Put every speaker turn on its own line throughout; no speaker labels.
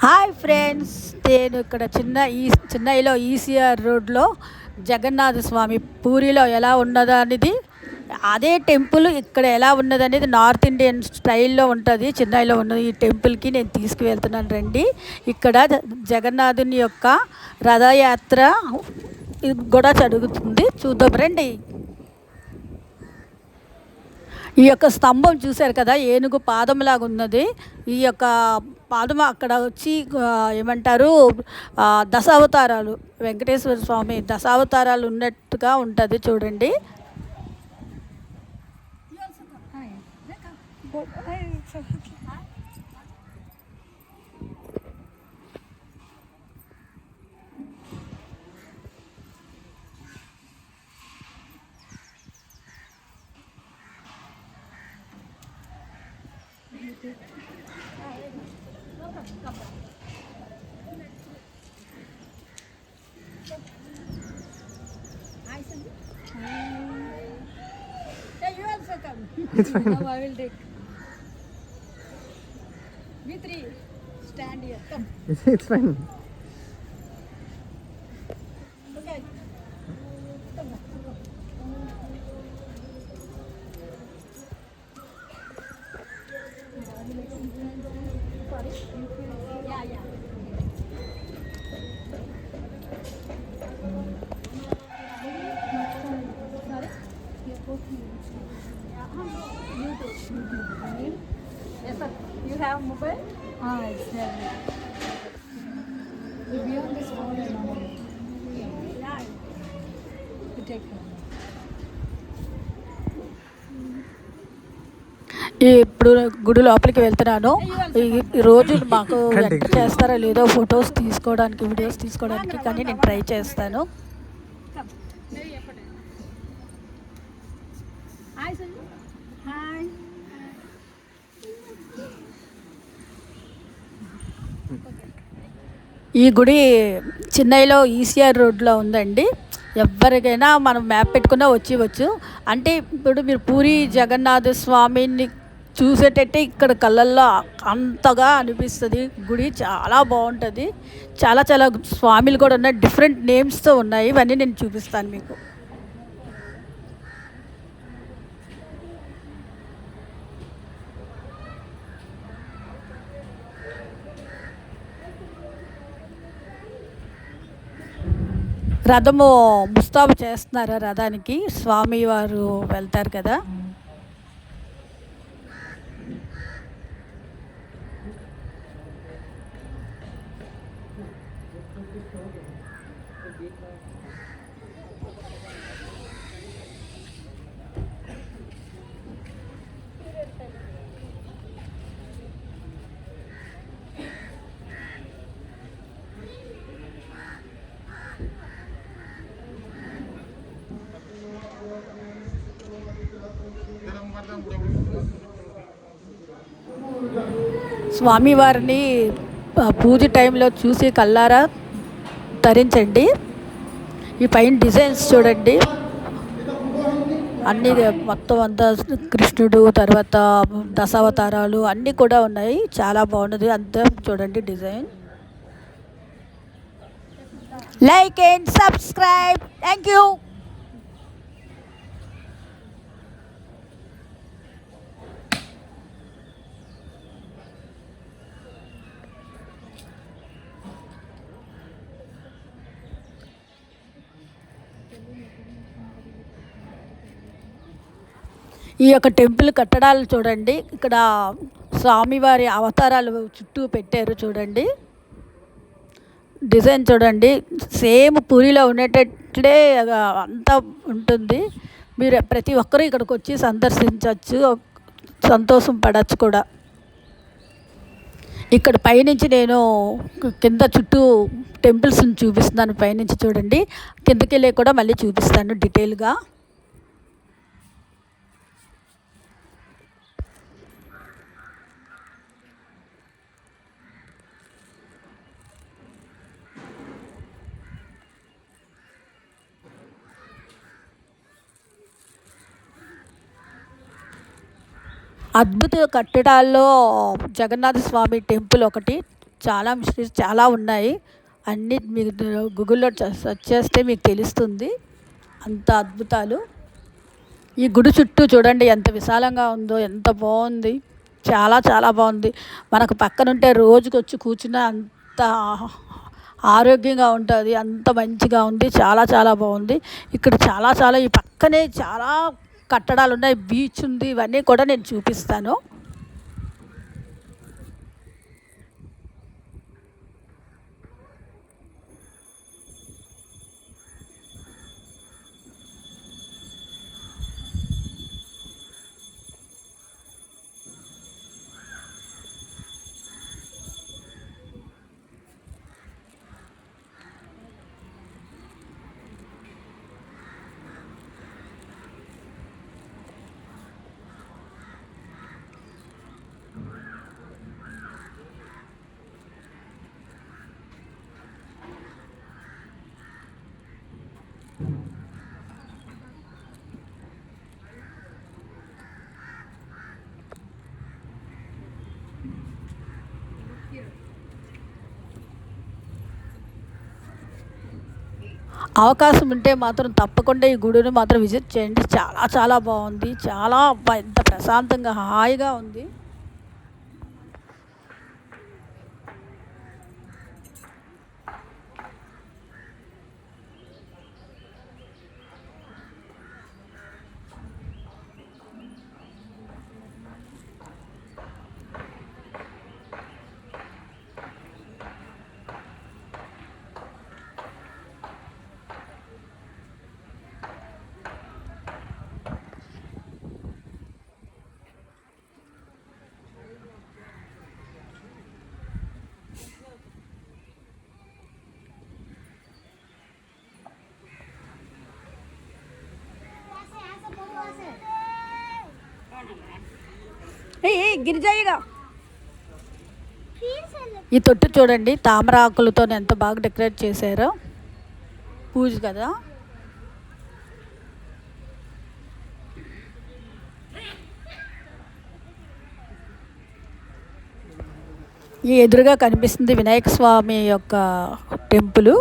Hi friends, నేను ఇక్కడ చెన్నైలో ఈసీఆర్ రోడ్లో జగన్నాథ స్వామి పూరిలో ఎలా ఉన్నదో అనేది అదే టెంపుల్ ఇక్కడ ఎలా ఉన్నది అనేది నార్త్ ఇండియన్ స్టైల్లో ఉంటుంది. చెన్నైలో ఉన్నది ఈ టెంపుల్కి నేను తీసుకువెళ్తున్నాను రండి. ఇక్కడ జగన్నాథుని యొక్క రథయాత్ర ఇది కూడా జరుగుతుంది, చూద్దాం రండి. ఈ యొక్క స్తంభం చూశారు కదా, ఏనుగు పాదంలాగా ఉన్నది. ఈ యొక్క పాదం అక్కడ వచ్చి ఏమంటారు, దశావతారాలు, వెంకటేశ్వర స్వామి దశావతారాలు ఉన్నట్టుగా ఉంటుంది చూడండి.
It's fine.
Now I will take. We three stand here. Come.
It's fine.
Okay. Come on. Sorry. Yeah, yeah. Sorry. YouTube. Yes, sir. You have mobile? It's there.
You be on this phone and all.
Yeah.
You take her.
ఇప్పుడు గుడి లోపలికి వెళ్తున్నాను. ఈ రోజు మాకు ఎంత చేస్తారో లేదో ఫొటోస్ తీసుకోవడానికి, వీడియోస్ తీసుకోవడానికి, కానీ నేను ట్రై చేస్తాను. ఈ గుడి చెన్నైలో ఈసీఆర్ రోడ్లో ఉందండి. ఎవరికైనా మనం మ్యాప్ పెట్టుకున్నా వచ్చి అంటే ఇప్పుడు మీరు పూరి జగన్నాథ స్వామిని చూసేటట్టే ఇక్కడ కళ్ళల్లో అంతగా అనిపిస్తుంది. గుడి చాలా బాగుంటుంది. చాలా చాలా స్వామిలు కూడా ఉన్నాయి, డిఫరెంట్ నేమ్స్తో ఉన్నాయి. ఇవన్నీ నేను చూపిస్తాను మీకు. రథము ముస్తాబు చేస్తున్నారు. రథానికి స్వామి వారు వెళ్తారు కదా. స్వామివారిని పూజ టైంలో చూసి కల్లారా తరించండి. ఈ పైన డిజైన్స్ చూడండి, అన్నీ మొత్తం అంతా కృష్ణుడు, తర్వాత దశావతారాలు అన్నీ కూడా ఉన్నాయి. చాలా బాగున్నది అంతా చూడండి design. Like and subscribe. Thank you. ఈ యొక్క టెంపుల్ కట్టడాలు చూడండి. ఇక్కడ స్వామివారి అవతారాలు చుట్టూ పెట్టారు చూడండి. డిజైన్ చూడండి, సేమ్ పూరిలో ఉండేటట్లే అంతా ఉంటుంది. మీరు ప్రతి ఒక్కరూ ఇక్కడికి వచ్చి సందర్శించవచ్చు, సంతోషం పడవచ్చు కూడా. ఇక్కడ పైనుంచి నేను కింద చుట్టూ టెంపుల్స్ని చూపిస్తున్నాను. పైనుంచి చూడండి, కిందకి వెళ్ళి కూడా మళ్ళీ చూపిస్తాను డీటెయిల్గా. అద్భుత కట్టడాల్లో జగన్నాథ స్వామి టెంపుల్ ఒకటి చాలా మిస్టరీస్ చాలా ఉన్నాయి. అన్నీ మీకు గూగుల్‌లో సెర్చ్ చేస్తే మీకు తెలుస్తుంది. అంత అద్భుతాలు. ఈ గుడి చుట్టూ చూడండి ఎంత విశాలంగా ఉందో, ఎంత బావుంది. చాలా చాలా బావుంది. మనకు పక్కనుంటే రోజుకొచ్చి కూర్చున్నా అంత ఆరోగ్యంగా ఉంటది. అంత మంచిగా ఉంది. చాలా చాలా బావుంది. ఇక్కడ చాలా చాలా ఈ పక్కనే చాలా కట్టడాలున్నాయి. బీచ్ ఉంది. ఇవన్నీ కూడా నేను చూపిస్తాను. అవకాశం ఉంటే మాత్రం తప్పకుండా ఈ గుడిని మాత్రం విజిట్ చేయండి. చాలా చాలా బాగుంది. చాలా అబ్బా ఎంత ప్రశాంతంగా హాయిగా ఉంది. గిరి జాయిగా ఈ తొట్టు చూడండి తామర ఆకులతో ఎంత బాగా డెకరేట్ చేశారో. పూజ కదా. ఈ ఎదురుగా కనిపిస్తుంది వినాయక స్వామి యొక్క టెంపుల్.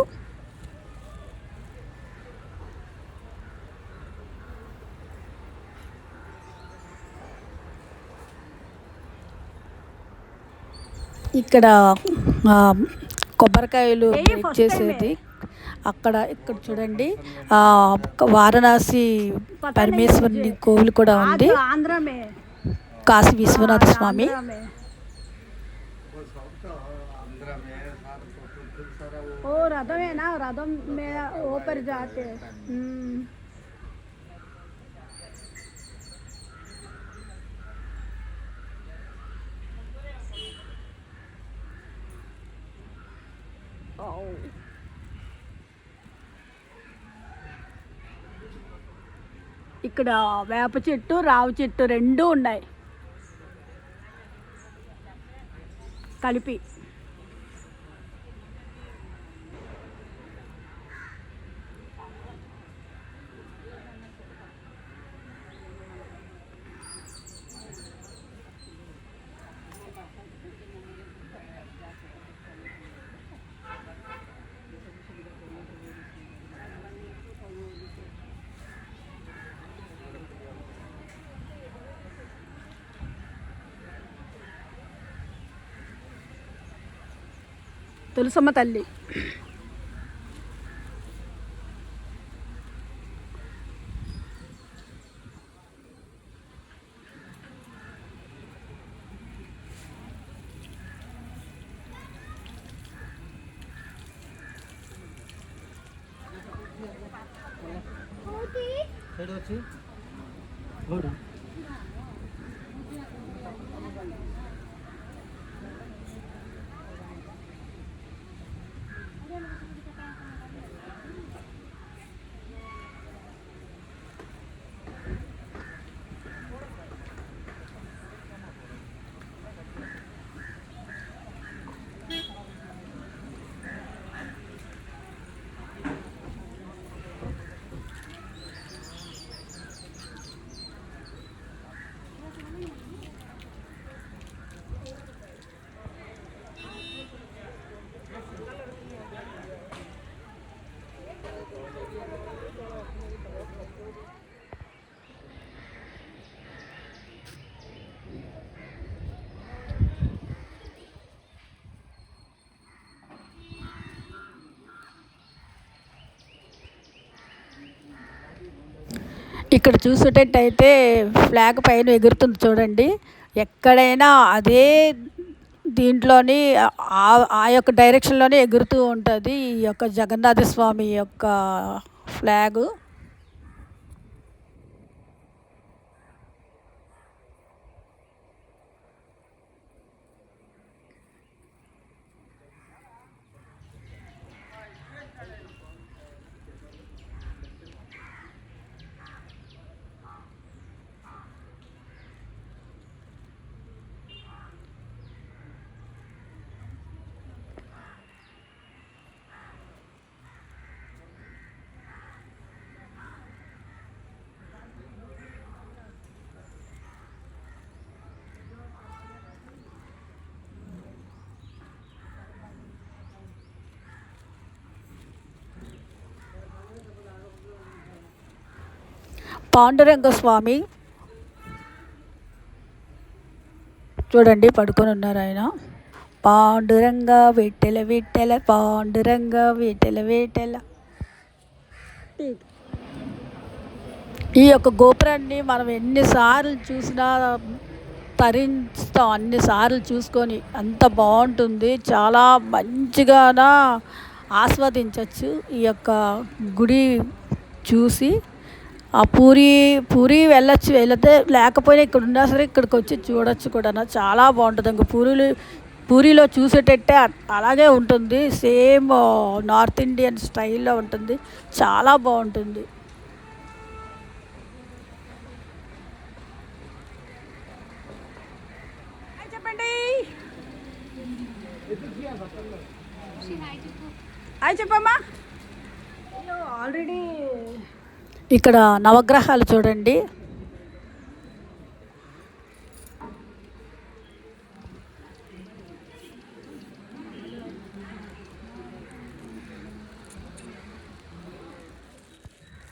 ఇక్కడ కొబ్బరికాయలు బ్రేక్ చేసేది అక్కడ. ఇక్కడ చూడండి వారణాసి పరమేశ్వరుని కోవిల్ కూడా ఉంది. కాశీ విశ్వనాథ స్వామి. ఓ రథమేనా రథం మీద ఓపర్ జాతే. ఇక్కడ వేప చెట్టు రావి చెట్టు రెండు ఉన్నాయి కలిపి. తులసమ్మ తల్లి. ఇక్కడ చూసేటట్టయితే ఫ్లాగ్ పైన ఎగురుతుంది చూడండి. ఎక్కడైనా అదే దీంట్లోని ఆ యొక్క డైరెక్షన్లోనే ఎగురుతూ ఉంటుంది ఈ యొక్క జగన్నాథ స్వామి యొక్క ఫ్లాగు. పాండురంగ స్వామి చూడండి పడుకొని ఉన్నారు ఆయన. పాండురంగ విట్టెల విట్టెల పాండురంగ విట్టెల విట్టెల. ఈ యొక్క గోపురాన్ని మనం ఎన్నిసార్లు చూసినా తరిస్తాం, అన్నిసార్లు చూసుకొని అంత బాగుంటుంది. చాలా మంచిగా ఆస్వాదించవచ్చు ఈ యొక్క గుడి చూసి. ఆ పూరి వెళ్ళొచ్చు, వెళితే లేకపోయినా ఇక్కడ ఉన్నా సరే ఇక్కడికి వచ్చి చూడొచ్చు కూడా. చాలా బాగుంటుంది. ఇంక పూరిలో చూసేటట్టే అలాగే ఉంటుంది. సేమ్ నార్త్ ఇండియన్ స్టైల్లో ఉంటుంది. చాలా బాగుంటుంది. చెప్పండి, చెప్పమ్మా. ఆల్రెడీ ఇక్కడ నవగ్రహాలు చూడండి.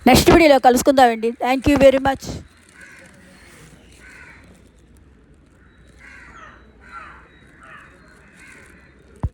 నెక్స్ట్ వీడియోలో కలుసుకుందామండి. Thank you very much.